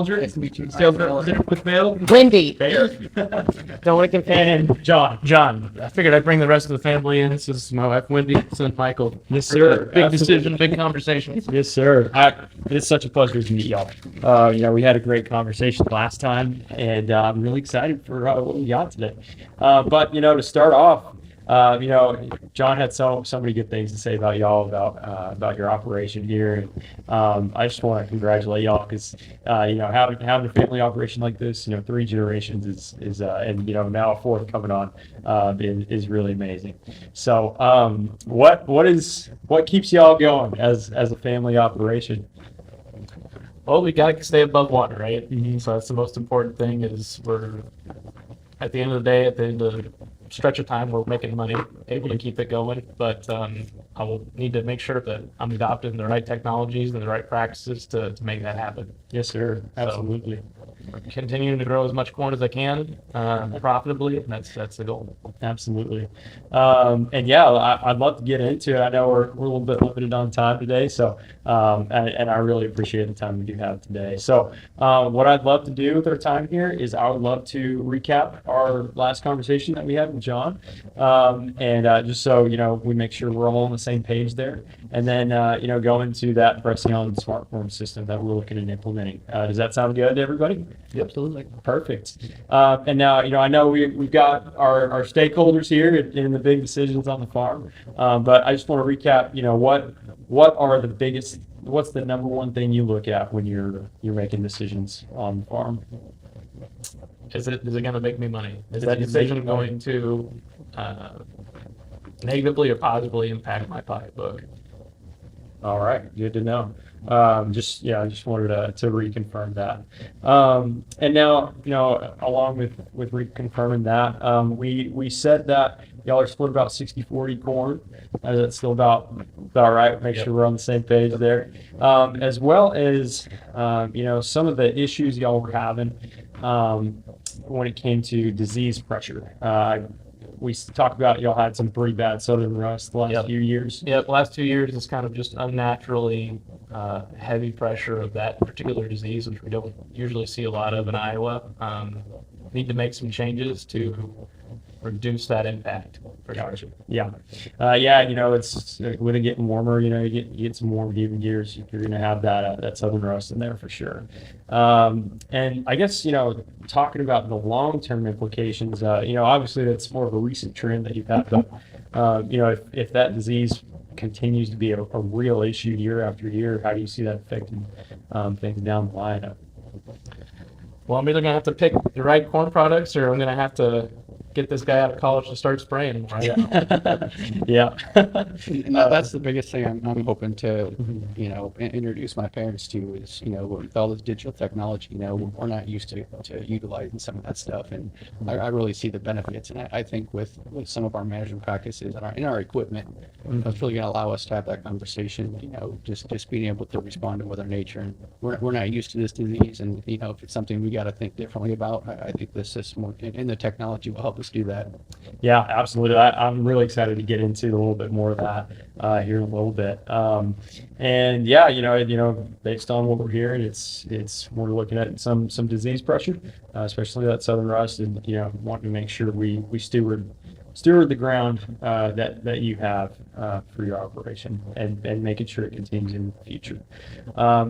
Nice to meet you. Sales representative with Vail. Wendy. Bayer. Don't want to confuse. And John. I figured I'd bring the rest of the family in. This is my wife, Wendy, son Michael. Yes, sir. Big decision, big conversation. Yes, sir. It's such a pleasure to meet y'all. We had a great conversation last time, and I'm really excited for what we got today. But to start off, John had so many good things to say about y'all, about your operation here. And I just want to congratulate y'all because having a family operation like this, 3 generations is and now a 4th coming on, is really amazing. So what keeps y'all going as a family operation? Well, we got to stay above water, right? Mm-hmm. So that's the most important thing. Is we're at the end of the day, at the end of the stretch of time, we're making money, able to keep it going. But I will need to make sure that I'm adopting the right technologies and the right practices to make that happen. Yes, sir. Absolutely. So, continuing to grow as much corn as I can profitably, and that's the goal. Absolutely. I'd love to get into it. I know we're a little bit limited on time today, so and I really appreciate the time we do have today. So what I'd love to do with our time here is I would love to recap our last conversation that we had with John, just so we make sure we're all on the same page there, and then go into that pressing on smart farm system that we're looking at implementing. Does that sound good to everybody? Absolutely. Perfect. And now, I know we've got our stakeholders here in the big decisions on the farm, but I just want to recap, what's the number one thing you look at when you're making decisions on the farm? Is it going to make me money? Is that decision going to negatively or positively impact my pocketbook? All right, good to know. I just wanted to reconfirm that. And now, along with reconfirming that, we said that y'all are split about 60-40 corn. That's still about right. Make sure we're on the same page there. As well as, some of the issues y'all were having when it came to disease pressure. We talked about y'all had some pretty bad southern rust the last few years. Yep, the last 2 years is kind of just unnaturally heavy pressure of that particular disease, which we don't usually see a lot of in Iowa. Need to make some changes to reduce that impact. For sure. Yeah. It's with it getting warmer, you get some warm humid years, you're going to have that southern rust in there for sure. And I guess, talking about the long-term implications, obviously that's more of a recent trend that you've had, but, if that disease continues to be a real issue year after year, how do you see that affecting things down the line? Well, I'm either going to have to pick the right corn products or I'm going to have to get this guy out of college to start spraying. Right? Yeah. And that's the biggest thing I'm hoping to, introduce my parents to is, with all this digital technology, we're not used to utilizing some of that stuff. And I really see the benefits. And I think with some of our management practices and in our equipment, that's really going to allow us to have that conversation, just being able to respond to Mother Nature. And we're not used to this disease. And, if it's something we got to think differently about, I think the system and the technology will help us do that. Yeah, absolutely. I'm really excited to get into a little bit more of that here in a little bit. Based on what we're hearing, it's we're looking at some disease pressure, especially that southern rust, and wanting to make sure we steward the ground that you have for your operation and making sure it continues in the future. I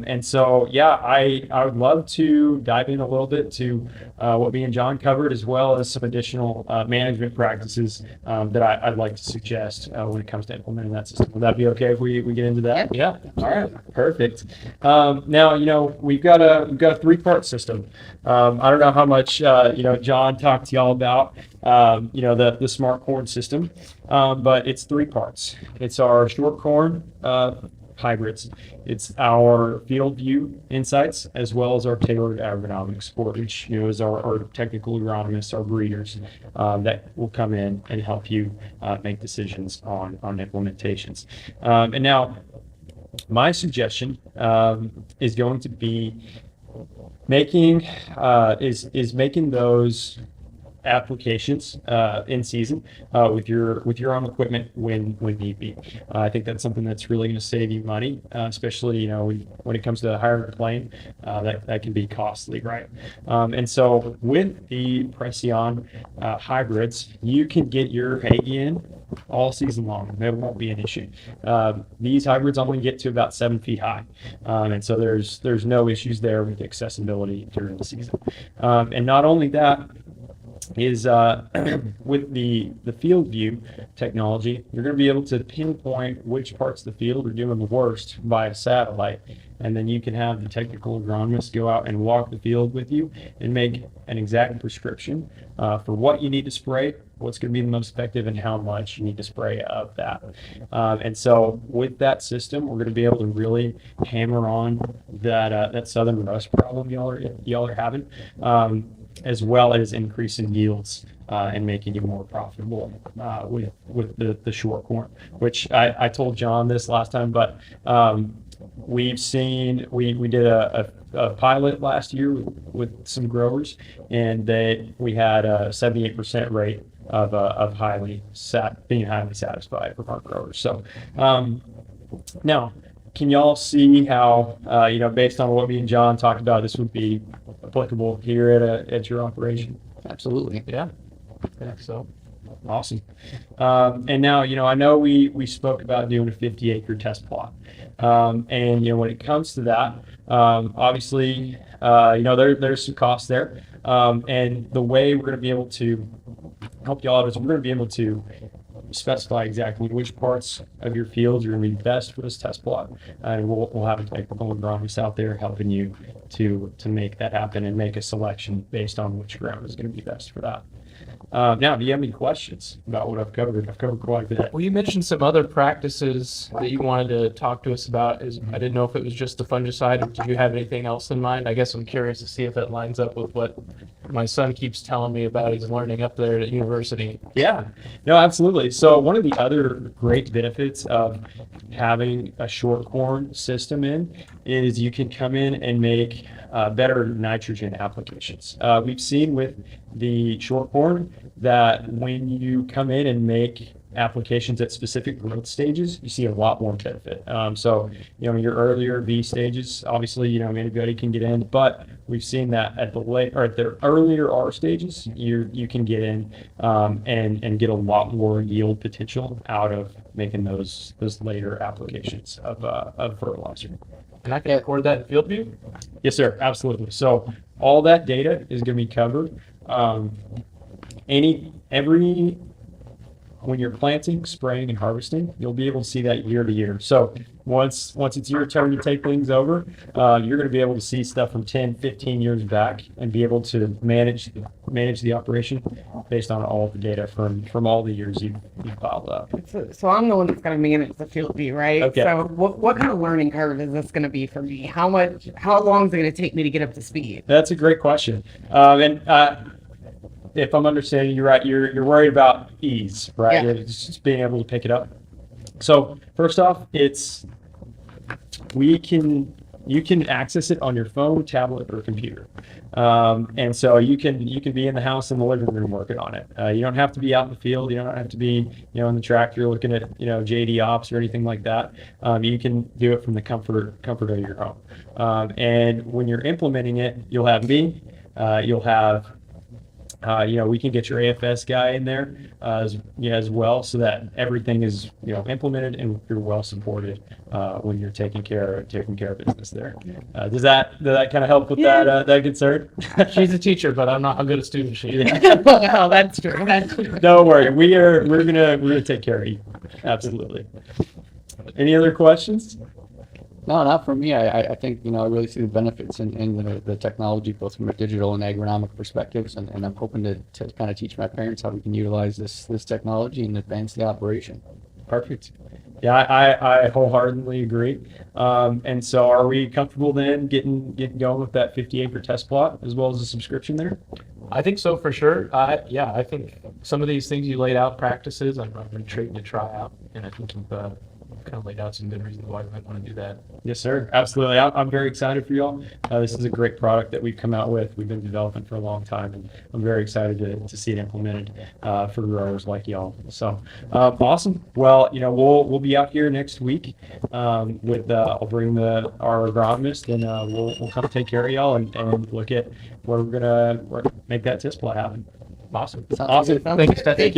would love to dive in a little bit to what me and John covered, as well as some additional management practices that I'd like to suggest when it comes to implementing that system. Would that be okay if we get into that? Yeah. All right. Perfect. Now, we've got a 3-part system. I don't know how much John talked to y'all about the smart corn system, but it's 3 parts. It's our short corn hybrids. It's our field view insights, as well as our tailored agronomics, which is our technical agronomists, our breeders that will come in and help you make decisions on implementations. And now, my suggestion is going to be making those applications in season with your own equipment when need be. I think that's something that's really going to save you money, especially when it comes to hiring a plane. That can be costly, right? And so with the Precision hybrids, you can get your hay in all season long. That won't be an issue. These hybrids only get to about 7 feet high, and so there's no issues there with accessibility during the season. And not only that is with the field view technology, you're going to be able to pinpoint which parts of the field are doing the worst via satellite, and then you can have the technical agronomist go out and walk the field with you and make an exact prescription for what you need to spray, what's going to be the most effective, and how much you need to spray of that. And so with that system, we're going to be able to really hammer on that southern rust problem y'all are having, as well as increasing yields and making you more profitable with the short corn, which I told John this last time, but we've seen, we did a pilot last year with some growers, and we had a 78% rate of being highly satisfied from our growers. So now, can y'all see how based on what me and John talked about, this would be applicable here at your operation? Absolutely. Yeah. Yeah. So Awesome. And now, I know we spoke about doing a 50-acre test plot. And, when it comes to that, obviously, there's some costs there. And the way we're going to be able to help you all out is we're going to be able to specify exactly which parts of your field are going to be best for this test plot. And we'll have a technical agronomist out there helping you to make that happen and make a selection based on which ground is going to be best for that. Now, do you have any questions about what I've covered? I've covered quite a bit. well, you mentioned some other practices that you wanted to talk to us about. I didn't know if it was just the fungicide, or did you have anything else in mind? I guess I'm curious to see if it lines up with what my son keeps telling me about his learning up there at university. Yeah, no, absolutely. So one of the other great benefits of having a short corn system is you can come in and make better nitrogen applications. We've seen with the short corn that when you come in and make applications at specific growth stages, you see a lot more benefit. So, in your earlier V stages, obviously, anybody can get in, but we've seen that at the earlier R stages, you can get in and get a lot more yield potential out of making those later applications of fertilizer. And I can record that in field view? Yes, sir. Absolutely. So all that data is going to be covered. When you're planting, spraying, and harvesting, you'll be able to see that year to year. So once it's your turn to take things over, you're going to be able to see stuff from 10, 15 years back and be able to manage the operation based on all of the data from all the years you've piled up. So I'm the one that's going to manage the field view, right? Okay. So what kind of learning curve is this going to be for me? How long is it going to take me to get up to speed? That's a great question. If I'm understanding you right, you're worried about ease, right? Yeah. It's just being able to pick it up. So first off, you can access it on your phone, tablet, or computer, and so you can be in the house in the living room working on it. You don't have to be out in the field. You don't have to be in the tractor looking at JD Ops or anything like that. You can do it from the comfort of your home. And when you're implementing it, you'll have me. You'll have we can get your AFS guy in there as well, so that everything is implemented and you're well supported when you're taking care of business there. Does that kind of help with that concern? She's a teacher, but I'm not how good a student she is. Yeah. Well, that's true. That's true. Don't worry, we're gonna take care of you. Absolutely. Any other questions? No, not for me. I think, I really see the benefits in the technology, both from a digital and agronomic perspectives, and I'm hoping to kind of teach my parents how we can utilize this technology and advance the operation. Perfect. Yeah, I wholeheartedly agree. And so are we comfortable then getting going with that 50-acre test plot as well as a subscription there? I think so for sure. I think some of these things you laid out, practices, I'm intrigued to try out, and I think kind of laid out some good reasons why we might want to do that. Yes, sir. Absolutely. I'm very excited for y'all. This is a great product that we've come out with. We've been developing for a long time, and I'm very excited to see it implemented for growers like y'all. So awesome. Well, we'll be out here next week with I'll bring our agronomist, and we'll come take care of y'all and look at where we're gonna make that test plot happen. Awesome. Sounds Awesome. good. Thank you, Stetson.